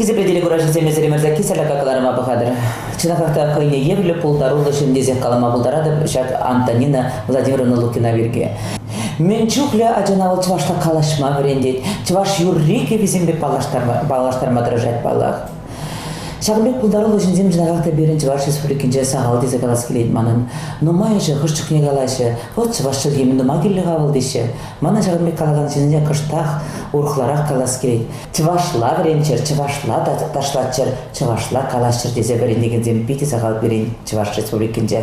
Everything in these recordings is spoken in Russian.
Кизепределе куражы земезере мерзаки салякакаларыма бахадыр. Чынакакта кыйне евле пулдару лышын дезек калама булдарады шат Антонина Владимировна Лукина берге. Мен чухле ажанавыл чывашта калашма верендет. Чываш юррике визимбе балаштарма дрожать балах. Шагымбек пулдару лышын зем жинакакта берен чываш республикинже сагал дезек калас келейд манын. Но майже хышчык не калашы. Вот чывашчы емен дома келле кабыл деші. Мана Шагымбек калаган жинже кыштах урхларак калас келейд. Чывашла веренчер, чывашла ташлатчер, чывашла калашчер дезе верендеген зем пити сагал берен чываш республикинже.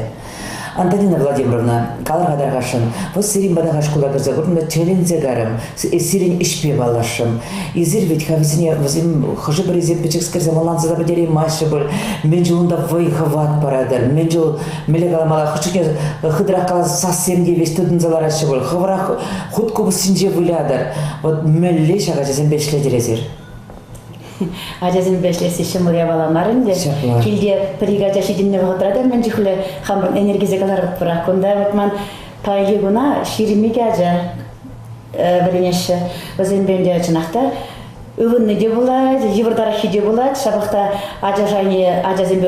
Антонина Владимировна, калар гадаргашын, вот сирин бадагаш кулагырза гурмда челензе гарым, сирин ишпе балашым. Изир ведь хавизине возим хожи бір изеп печек скерзе маланза да бадери майшы был, мен жылында вайхават парадыр, мен жыл мелегаламала хычыке хыдрак калас сассемге веш тудын заларашы был, хыврак худкубы синже вылядыр, вот мөлле шаға жезен бешле дерезер. Ажазин бешлеси шымылия баламарын де килде пригажа шидинне вотрадар мен жихле хам энергизекалар бара конда ватман пайли гуна ширимиге ажа беренеше өзен бенде чынакта өвүнне де булат жибырдарахи де булат шабакта ажажайне ажазин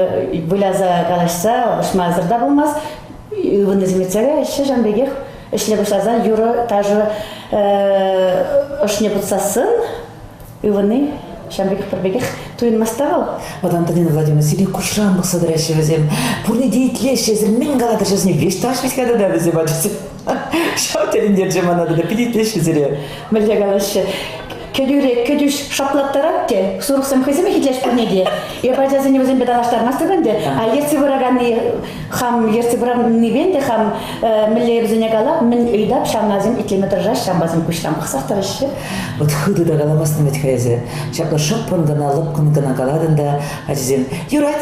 булаза калашса ушмазырда болмас өвүнне зиметсеге иши жанбеге ишле башлазан юро тажы ошне бутсасын өвүнне Шамбеков пробегих туин маставал. Вот Антонина Владимировна, сили кушран был содрящий везем. Пурни деятельщий, мен галата сейчас не вещь, таш ведь когда да везем бачите. Шаутелин держима надо, да пидетлещий зере. Мэлья галаще. Кедюре, кедюш шаплаттарат те, суруксам хызым хитлеш пурнеде. Я бача за него зем бедалаштар мастырганде. А ерси выраганы хам, ерси выраганы венде хам мэлья бзене гала, мен ыйдап шамназим итлеметражаш шамбазым куштам бахсахтарышы. Вот хыды да галамасын ведь хайзе. Шапла шоппан гана лыпкан гана галадын да ажизем. Юрат,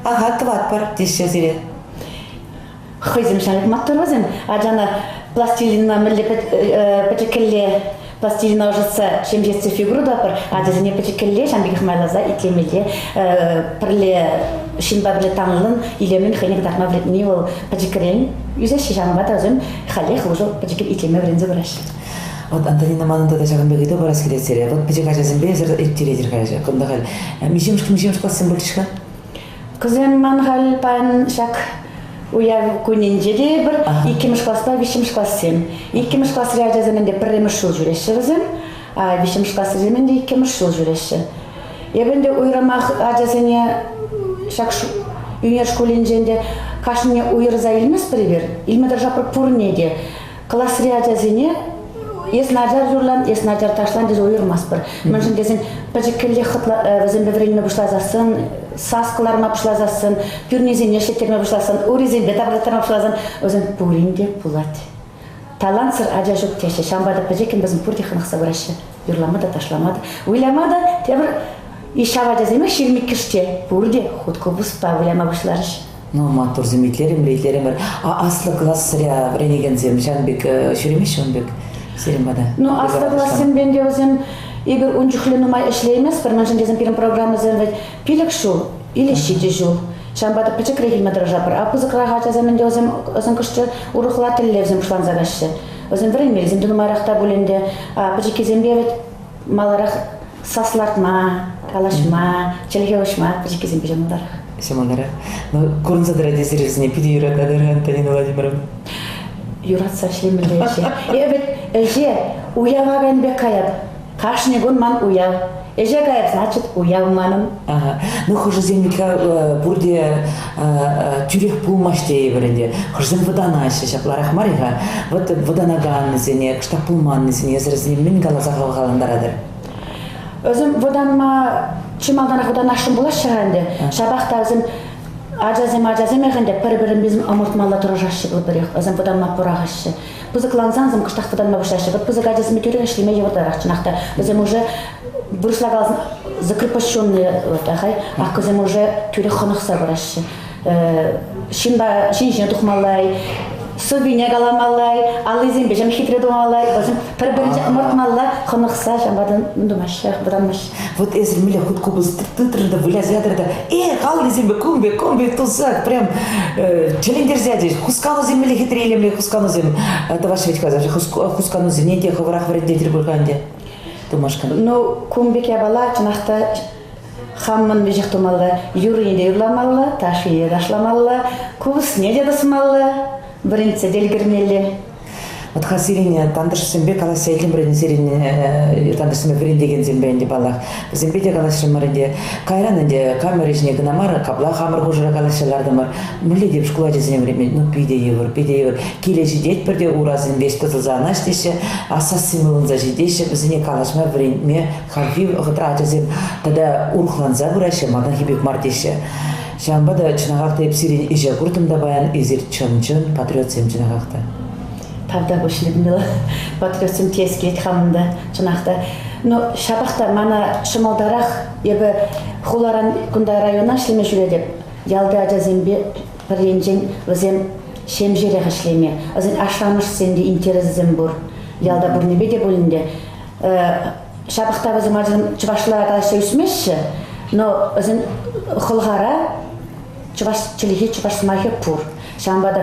ага, кват пар, дешче зере. Хызым шанлык маттырвазым, ажана пластилинна мэлья пачекелле пластилина ужаса шемжетсе фигуру дапыр, адезіне печекелле, шамбегих майлаза, итлемеле, пірле шинбабле таңылын, илемен хенек дақма вретни ол печекерен, юзеші жанбат азым, халех ұжыл печекер итлеме врензі бұраш. Вот Антонина манында да Шагымбегиді барас келесере, вот печек ажазын безір ептередер қайжа, күнді қал. Мишемшк класын бөлішкі? Күзен манғал пан шак уя күненжеде бір, 2-міш класс ба, 5-міш класс сен. 2-міш класс реа жазаменде 1-міш жыл жүреші ғызым, а 5-міш класс жазаменде 2-міш жыл жүреші. Ебенде уйрамақ ажазыне шак үйер школенженде кашыне уйырза илмес бірібір, илмедір жапыр пұрнеде. Класс реа жазыне Еснаджар журлан, еснаджар ташлан дез уйырмас бір. Мәншін дезін пәжеккелі візін бевреліне бұшлазасын, саскыларыма бұшлазасын, пүрнезін ешеттерме бұшласын, урезін бетабраттарыма бұшлазын, өзін пулинде пулат. Талан сыр ажа жүк теші, шамбада пәжеккен бізін пұрде қынықса бұрашы. Юрламады, ташламады. Уйламады, тебір ишава жаземе шермек кіште. Пұрде, худко бұспа, уйляма бұшларыш. Ну, матур земетлерім, лейтлерім бір. Аслы класс сыря вренеген зем, Жанбек шеремеш Жанбек? Ну, аслы классым бенде өзім егер унчухлы нумай ішлеймес, бір мәншін дезім пирім программызын вәд пилік шу, или шиде жул. Шамбада пічік рейхілме дыржапыр. А пызықыраға жазаменде өзім күшті ұрықла тілі өзім шылан загашы. Өзім вренмел, земді нумайрақта бөленде. Пічік кезем бевет маларақ саслартма, калашма, челге ошма, пічік кезем бежем ұлдарық. Шамалара. Ну, көрінзадыра дезірізіне пиде юратадыр, Антонина Владимировна. Юратса шлемілді әже. Ебет, әже, уяваген бе каяд. Кашне гон ман уяв. Әже каяд, значит, уяв маным. Ну, хожы землика бұрде тюрек пулмаш дей бірінде. Хожы зем водана әші шапларах мариға. Вот воданаган зене, кышта пулман зене, езірізіне мен галазаға ғаландарадыр. Өзім воданма, чымалданақ воданашым бұлаш шығанды. Шабақта өзім ажазем егенде бір-бірін безім амыртмалла тұражашы бұл бірек, өзім бұданма пұрағашы. Бұзық ланзанзым күштақ бұданма бұшашы, бұзық ажазым етері ішлеме евырдарақ чынақта. Өзім уже бұрышлагалзын закрепощенный, ақ өзім уже түрі қынықса бұрашы. Шинжіне тұқмалай, Собине галамалай, алызин бежем хитре думалай, өзім бір-бірінше амыртмалла қынықса жамбадан думашы, бұданмашы. Вот эзір миле худку біз тытрында вылез ядырда, қалы зембе, көмбе, тузак, прям челендер зядеш, хускану земле хитрелемле, хускану зем, это ваш ведь каза, хускану зем, нете хаварах вреддетер бұрғанде, думашқан. Ну, көмбеке бала, чынақта хамман бежехтумалла, юрыйде юрламалла, ташие дашламалла, кус неде дасмалла, бірінші делгірмелі. Вот хасирине тандыршымбе каласа элим брен сирине тандыршымбе брен деген зембенде балах. Зембеде калашымарынде кайранынде камера ишне гынамар кабла хамыр хужра калашалардымар. Муле деп школа жезене време, ну пиде евр. Кележи дет бірде уразын беш пызылзана штеше, аса симылынза жедеше, бізіне калашма време харфи ғытра жезем, тада урхланза бұраше, мадан хибек мартеше. Шамбада чынағақта еп сирин иже күртімда баян изир чын патриот сем чынағақта. Тавда көшілігімді патриотсым тескейт хамында чынақта. Но шабақта мана шымалдарақ ебі хуларан күндай района шлеме жүре деп. Ялды ажа зембе біренжен өзем шем жереға шлеме. Өзен ашамыш сенде интерезізім бұр. Ялда бұр небе де бөлінде. Шабақта өзім ажын чывашлара қалаша үсмешші. Но өзен хулғара чываш сымахи пұр. Шамбада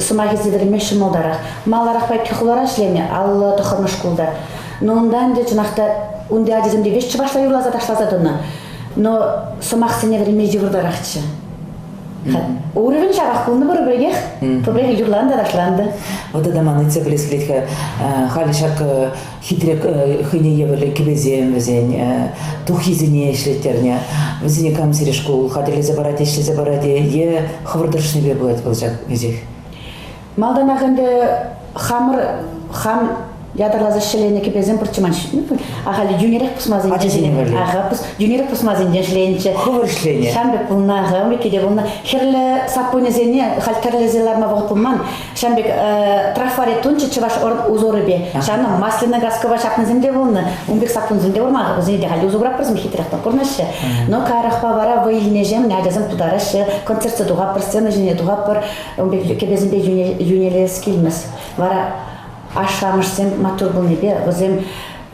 сымахи зедірме шымалдарақ. Маларақ бай күйхулара шлеме, аллы тұқырмыш күлді. Но ондан де жынақта онды адезімде веш чывашла юрлаза ташлазадыны. Но сымақ сене време жевырдарақчы. Уровень шабақ күлді бұры бігех, побег юрланды ташланды. Вот это маныцы близкие, халишак хитрек хыне евеле кибезем везень, тухизине шлетерня, везень камсири школ, хатили забарати, шли забарати, е хаврдыршны бе будет получать везих. Малданағынды хам ядарлазы шелене кибезем пұрчыман. Ағали юнерек пұсмазын жезіне. Аға юнерек пұсмазын жезленче. Ховыр шлене. Шамбек бұлнаға, өмекеде бұлна. Херлі саппонезене, халтерлезеларма бұғы бұлман. Шамбек трафаре тунчы чываш узоры бе. Шаны маслина газкова шапны земде бұлны. Умбек саппон земде бұрмағы. Өзінде хали узуграп бірзім хитряқтан көрнеші. Но карақпа бара вайліне жем, нәдезім тударашы. Концертсы дуға пір, сцена жіне дуға пір. Умбек кебезінде юнелес келмес. Вара ашамышсем матур бұл небе, өзім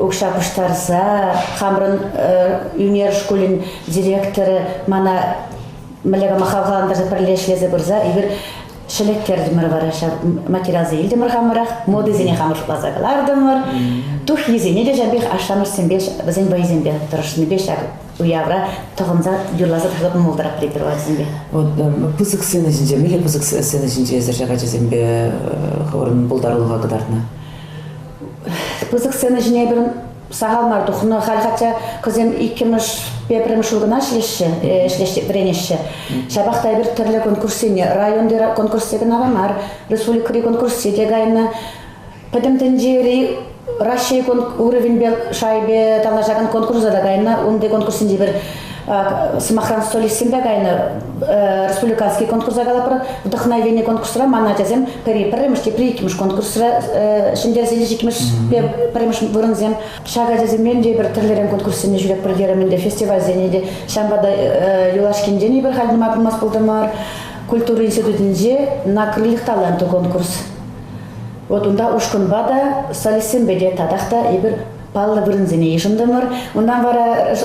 ұқшапыштарса, қамрын юнер школин директоры мана мілігі мақалғаландырды бірлешлезі бұрза, егер шелектердімір бар, материал зейлдімір қамырақ, моды зене қамыр лазағылардымыр, тух езене де жәбек ашамышсем беш, бізен байзен бе, тұрышыны беш уявра тоғынза юрлазы тағып молдырақ притырвазын бе. Вот пызык сыны жинже, мейлі пызык сыны жинже езір жаға жезен бе қорын бұлдарылыға қыдарына? Пызык сыны жіне бірін сағалмар дұқыны қалғача қызем 2001 жылғына шлешті біренеші. Шабақтай бір түрлі конкурсыне, районды конкурсеген авамар, республикари конкурсиде ғайына пәдімтін жері Россия уровень бел шайбе талажаган конкурса да гайна, онде конкурсинде бір смахран столисимбе гайна республиканский конкурса галапыр, вдохновение конкурсра манатязем перемыште прикимыш конкурсра шиндерзележикимыш перемыш вырынзем. Шагадязем менде бір түрлерен конкурсине жүрек бірдеременде фестиваль зенеде Шамбада Юлашкиндени бір халдыма пылмас болдымар культура институтинде на крыльях таланта конкурс. Вот онда ушкын бада салисим беде тадақта ебір паллы бірінзіне ешімдімір. Ондан бара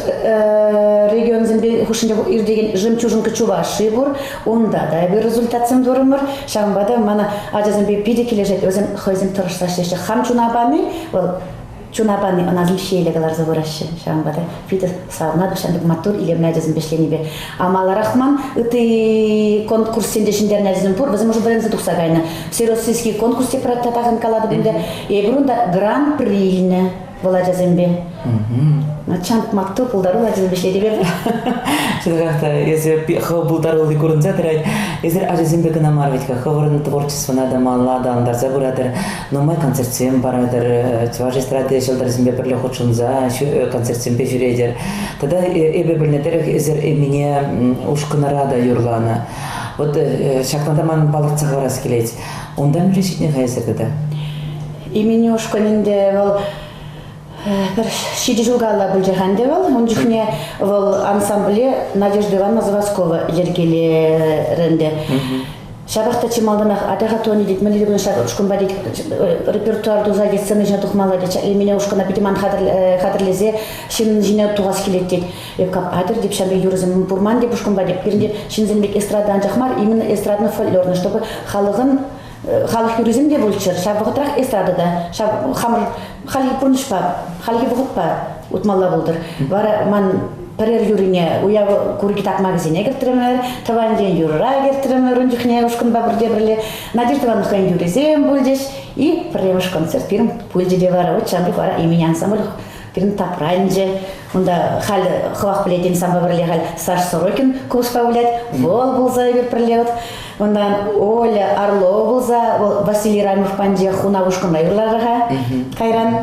регион зімбе хушында ирдеген жемчужинка Чуваши бұр. Онда да ебір результатсым дұрымыр. Шағын бада мана ажа зімбе пиде кележет өзім хойзім тұрышташы. Хам чунабаны, чунабаны аназым шейлегалар забырашы. Шағын бада пиде сауна дұшандық матур илемін ажазым бешлені бе. Амалы рахман, үті конкурсенде шиндерін ажазым бұр. Бізім ұжы бірінзі тұқса ғайна. Всероссийский конкурс деп тағын қалады бұнда. Ебірунда гран-приліні была жазембе. Чант макту пулдару жазембе шледи берді. Шыдағақта, езір бұлдарулы көрінза дырай, езір ажазембе гынамар ведька, хавырын творчествона да маллада андарза бұрадыр, номай концертсем барадыр, чуваш эстрады жылдар зембе бірлі құтшынза, концертсембе жүредер. Тада эбе білнедер, езір эмине ушкынарада юрланы. Вот шақтанда ман балықцаға барасы келейді. Онда мүлі шетіне ғайызырды да? Эмине ушкынынде бір 7 жылға алла бұл жағанде бол. Он жүхіне ансамбле Надежда Ивановна Заводскова ергелерінде. Шабақта чималданақ атаға тоны дейді, мәлі бүгін ұшқынба дейді, репертуарды ұза дейді, сыны жіне тұқмалы дейді, мене ұшқына бітіман қадырлезе, шын жіне тұғас келеді дейді. Епкап адыр деп шамбе юрызым бұрман деп ұшқынба деп, бірінде шынзенбек эстрадан жақмар, именно эстрадны фольклорны, чтобы халық юризм де болчыр, шабығы тұрақ эстрадыда, халығы бұрнышпа, халығы бұғытпа, ұтмалла болдыр. Бары ман перер юрине уя кургитак магазине гертремер, таван ден юра гертремер, ундихне ушкан бабр дебрели, Надежда Ивановна хан юризем бульдеш и премеш концерт пирм пульди девара, вот чамбик вара имени ансамбль пирм тапранже, унда хал хвах плетем сам бабрели хал Саш Сорокин куспа улять, вол булза бир прилет, унда Оля Орлова булза, Василий Рамов панже хуна ушкан юрларга кайран.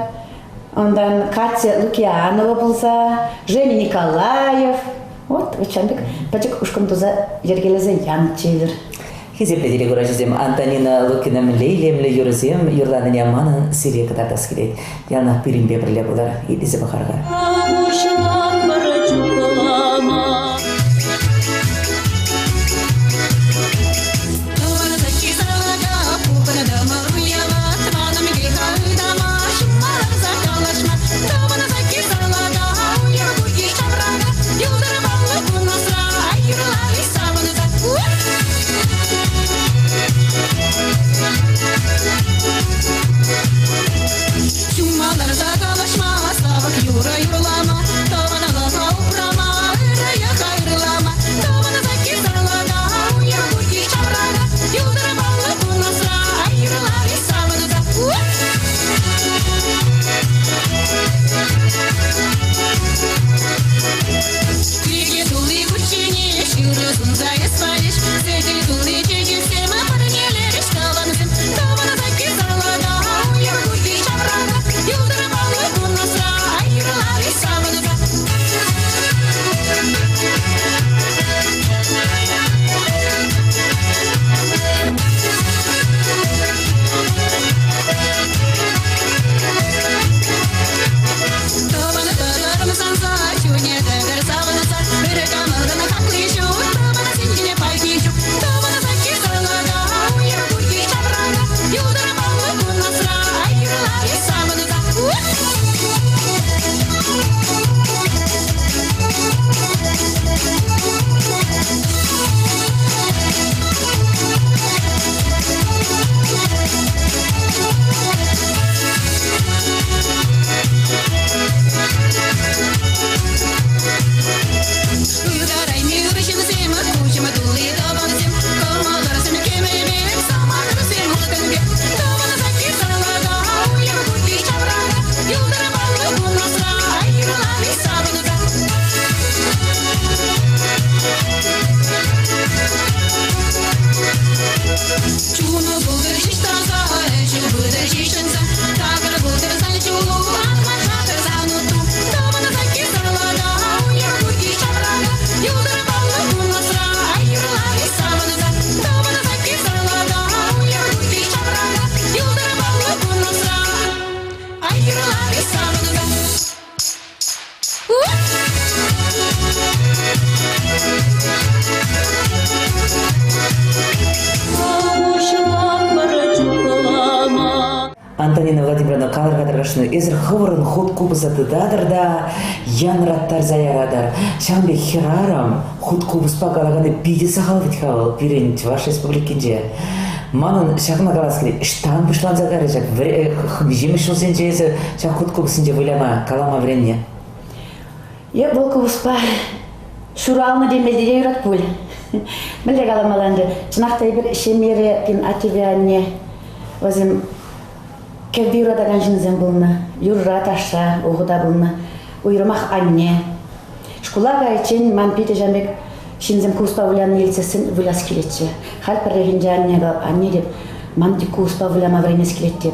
Ондан Катя Лукьянова булса, Женя Николаев. Вот, вычамбик. Пачек ушкан туза ергелезе ян чевер. Хизепле дирегора жезем Антонина Лукиным лейлемле юрзем, юрланын яманын сирия катартас келет. Яна пиримбе бірле бұлар, едізе бақарға. Антонина Владимировна калыргадыргашны эзер хывырын ход кубызаты да ян раттар заярадар. Шамбе хирарам ход кубызпа галаганы биде сахалвит хавал пиренч ваш республикинже. Манын шагына галаскали штан бушлан загарыжак жемиш шулсенже эзер шаг ход кубызынже выляма калама времени. Я бол кубызпа шуралны демелдере юрат пуль. Мілде галамаланды. Чынақтай бір шемере пин ативианне өзім Кевбиро да ганжинзем булна, юрра таша, угуда булна, уйрмах анне. Школага için ман пите жамбек шинзем куспа вулян елцесін вуляс келетче. Хал перегинже анне деп, ман ди куспа вуляма вренес келетте.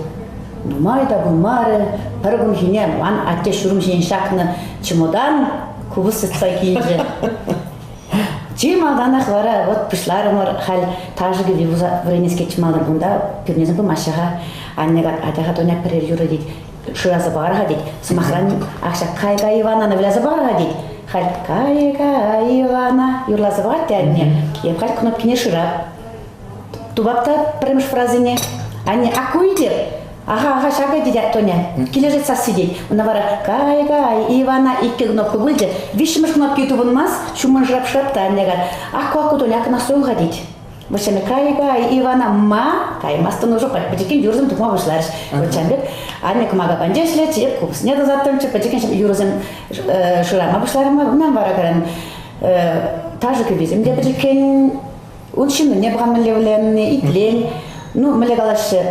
Нумайда бумары, паргун хине, ман атте шурум жен шакны чемодан кубус сытсай кейінже. Чемоданах вара, вот пишларымыр хал тажыгы вренес кетчмалар бунда, пирнезім бұл машаға. Аннега атаха тоняк перер юра дит, шыразы барга дит, сумахран акша кайга Ивананы вилазы барга дит, хал кайга Ивана юрлазы барга дит анне, ем хал кнопкине шыра. Тубапта премш фразине, анне акуй дит, ага шага дит тоня, кележет сасы дит, уна вара кайга Ивана икке кнопка бульде, вишмыш кнопки тубынмас, шумын жрап-шрапта аннега, аку тоняк насуга дит. Башами кайга Ивана ма каймастан уже потекен юрзым тукма башларыш. Бачамбек ане кумага банжешле чеп кубс. Не да заттым чеп потекен юрзым шурама башларыма нам барагаран тажык bizim de потекен учим не брамлевлен итлен. Ну млегалашы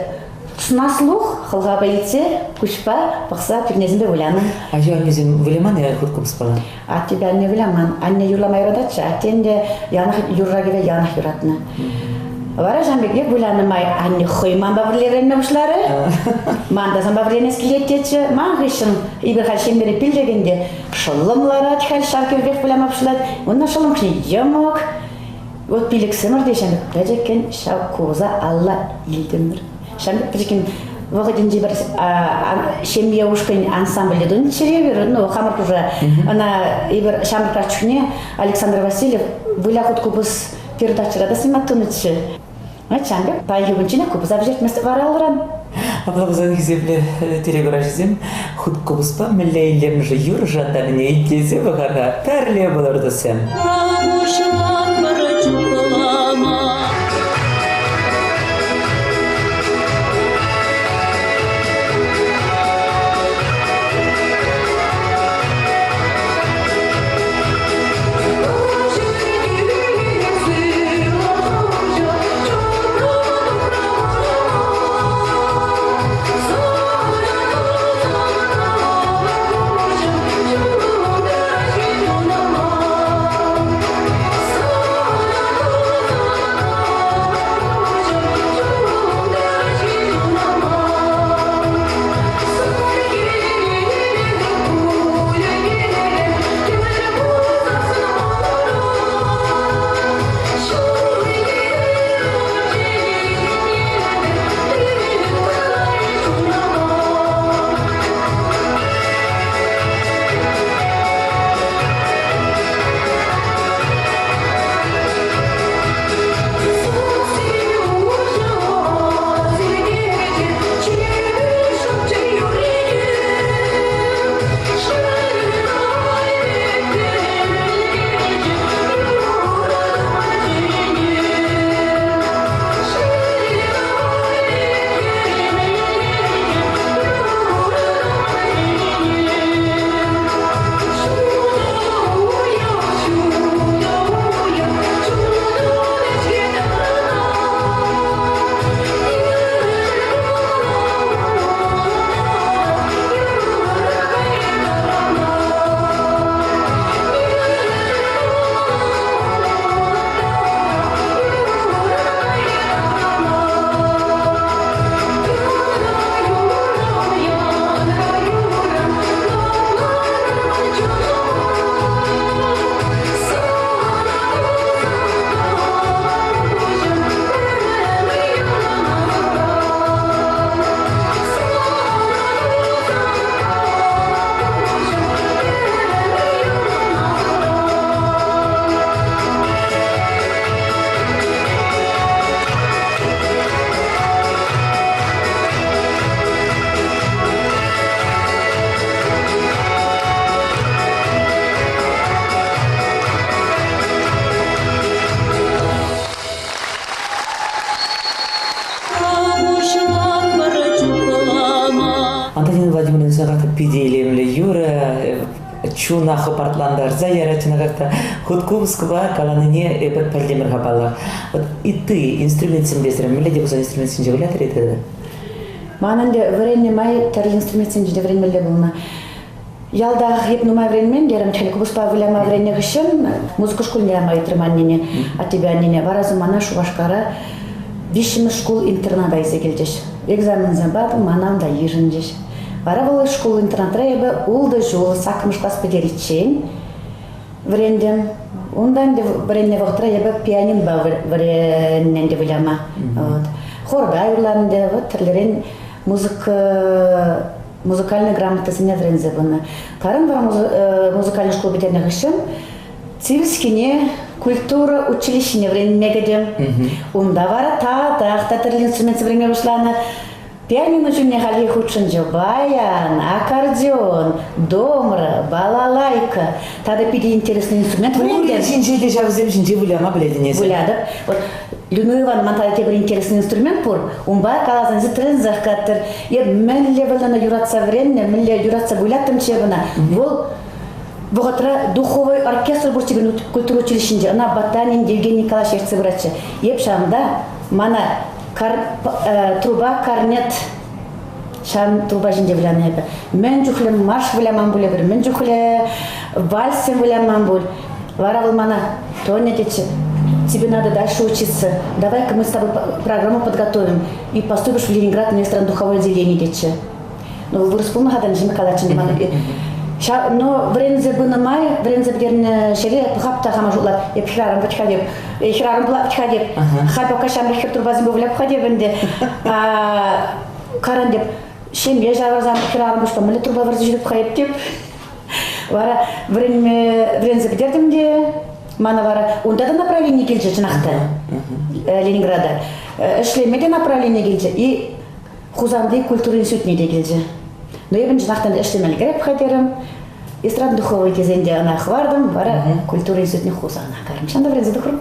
Снаслух, халгабайце, кушпа, бақса пирнезімбе вуляны. А жауынезім вулеман я хутком спала? А тебя не вуляман, анне юрламай родача, а тенде янах юррагеве янах юратны. Вара жамбеге вуляны май анне хойман баврлеренне бушлары, мандазан бавренес килеттече, маңғышын иберхальшен бері пілдегенде шылымлара тихаль шаркевгек вуляма бушлад, онна шылым кшне емок. Вот пилік сымыр дешембек, бәжекен шау коза алла илдімір. Шамбек прикин вогодин дибер семья ушкин ансамбль дун черевер, ну хамар уже она ибер шамбек прачуне Александр Васильев выля хоть кубус передача да сниматунычы. А шамбек пайгибунчина кубус обжерт место варалран. А благозан земле терегражизм худ кубуспа миллейлем же юр жандарне идезе багага тарле буларды сем. Антонина Владимировна сағаты пиделемлі юра чуна хопартландар заяратына как-то хуткубского каланыне бір пәлдемір хапалар. Вот и ты инструментсен безірім, мілі деп ұзан инструментсен жевілятыр еді? Мананде варенне май тәрі инструментсен жеде варенмелі болна. Ялда хеп нумай варенмен, дерім тәлі кубуспа віляма варенне ғышын, музыку школіне май тұрманнене, а тебя аннене варазы мана шувашкара бишімі школ интернада изе келдеш. Экзамен замбады манам да ежін деш. Бара болы школ интернатра ебі улды жолы сақымыш класс педеричен врендем. Ондан вренне вақтыра ебі пианин ба вреннен де віляма. Хорда юрланды, тірлерен музыкальный грамотасыне врензе бұны. Тарын бар музыкальный школ бетерне ғышын, Цивильскине культура училищене вренмегедем. Онда бара та тірлі инструменты време бұшланы. Пианино жүмне хали худшынжы баян, аккордеон, домра, балалайка. Тада пиде интересный инструмент вренген. Жинжеде жавызем жинже вуляма біледінесі. Вулядып. Люныван манталите бір интересный инструмент пор. Умба калазан зитрен захкаттыр. Мэлле вылана юратса вренне, мэлле юратса буйлаттым чебына. Вол Богатра духовой оркестр буртигин культура училищінде. Ана Батанин Евгений Николаевич Ерцебратчы. Еп шамда мана труба, корнет, шам труба жинде біләне ебі. Мен жүхлі марш біләман бұл ебір, мен жүхлі вальсен біләман бұл. Вара был мана, Тоня дечі, тебе надо дальше учиться. Давай-ка мы с тобой программу подготовим и поступишь в Ленинград на эстрадно-духовое отделение дечі. Ну, вырос полногадан Жим Николаевич. Но врензе было май, врензе бдерне шере пхапта хамажула, я пхирарам бачхадев, хирарам была бачхадев, хапа кашам рехер турбазим бовля бхадевенде, карандев, шем я жаразам хирарам бушка, мали турба варзижу бхаептев, вара врензе бдердемде, мана вара, унда да направление гильджа чнахта Ленинграда, шлемеде направление гильджа и хузанды культуры институтне де гильджа. Но я бенчнахтан эштемел греб хадерам, эстрадно-духовой кезенде ана хвардым, бара культура институтне хузана карым. Шанда врензе духру.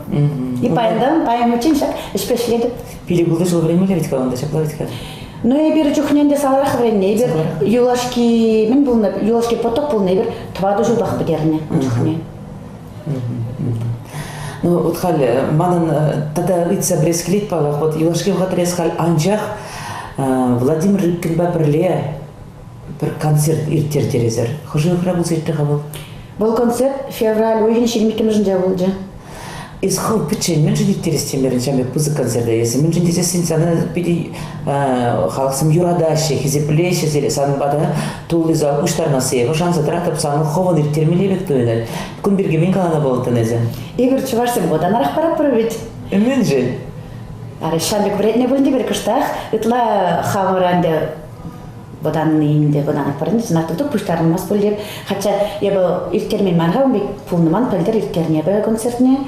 И паем учен шак, эшпешледі. Пили булды жыл время левит каланда, шаклавит калы. Ну и бир чухненде саларах вренне, бир юлашки, мен булна, юлашки поток булна, бир тваду жубах бедерне, чухне. Ну, вот хали, манан тада вица бресклит палах, вот юлашки вгатрес хал анжах, Владимир Рыбкинба бірле, бір концерт ирттер терезер. Хожу храбу сетті қабыл? Бұл концерт февраль ойын шелмекем жынжа болды. Из хол печень, мен жын ирттерестен берін жамбек бұзы концерта есі. Мен жын дезесін саны педи халықсым юрадаши, хизеплеші зеле саны бада тұлы зал ұштарына сейбі. Жанза тратып саны хован ирттермелебек тойынады. Күн берге мен қалана болытын езі. Игорь Чувашсен бодан арақ парап провед. Мен жын? Ары шамбек вредне болынды бір кыштақ, ытла хаваранды бодан нейінде бодан апарынды знатылды пуштарын мас болдеп. Хотя ебі ирттермен манға өмбек пулныман пөлдер ирттерне бі концертне.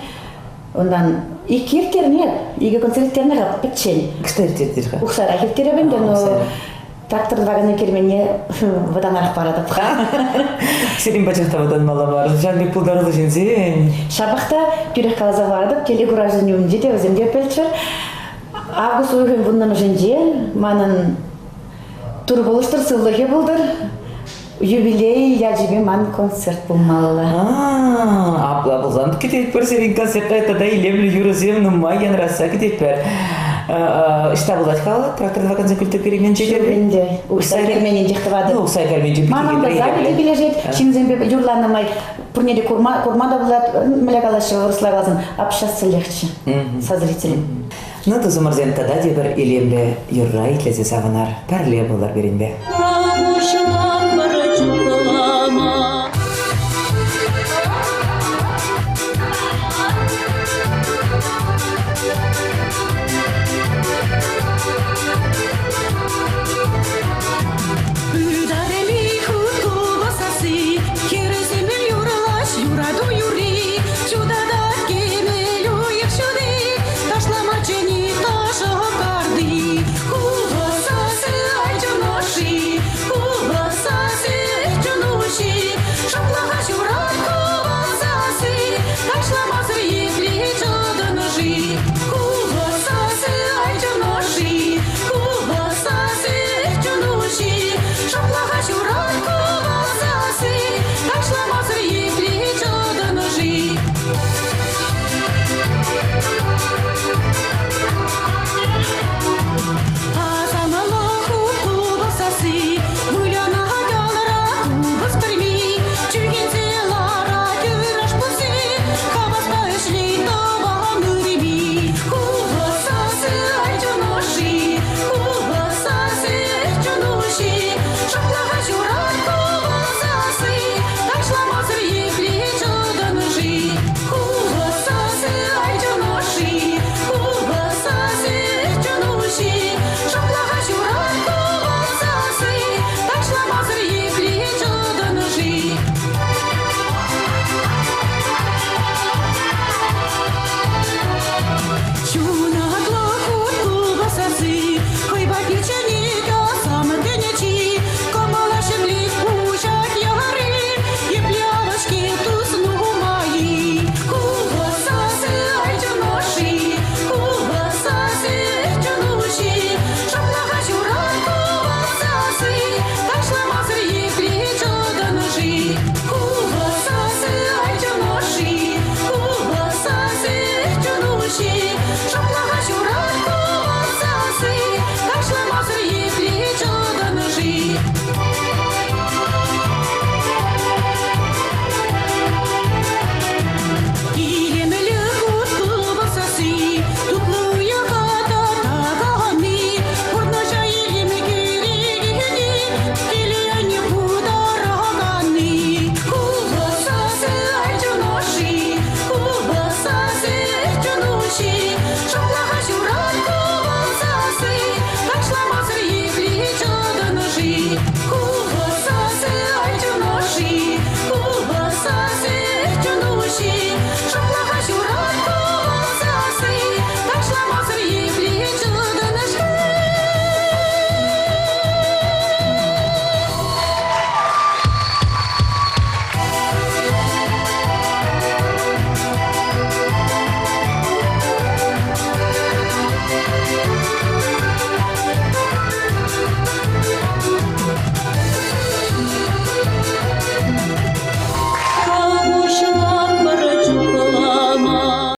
Ондан iki irtтерне, игі концерттерне ғап петчен. Кышта ирттердер ға? Ұқсара ирттере бенде, но трактор ваганы керменне бодан арақ парадып. Серин бачақта бодан мала бар, жанбек пулдарылы жинзен. Шабақта түрек қалаза бардып, телегуражын өмде де өзімде пөлчір. Август ойғын бұндан жинже, манын тур болыштыр, сылығы болдыр. Юбилей яжибе ман концерт болмалы. Абла болзан кетет бір серин концертта айтада илемлі юрызем, нумайен раса кетет бір. Ішта болады қалы, тракторды вакансия күлті керемен жетер бе? Жүргенде, ұқсай керменен жектівады. Ұқсай кермен жектівады. Манамда забеде келе жет, шимзенбе юрланымай, пұрнеде курмада болады, мүлегалашы, ұрыслагалазын, апшасы легче со зрителем. Ну, то замарзен тада де бір илемлі юрра итлезе сағынар, пәрле болар берен бе.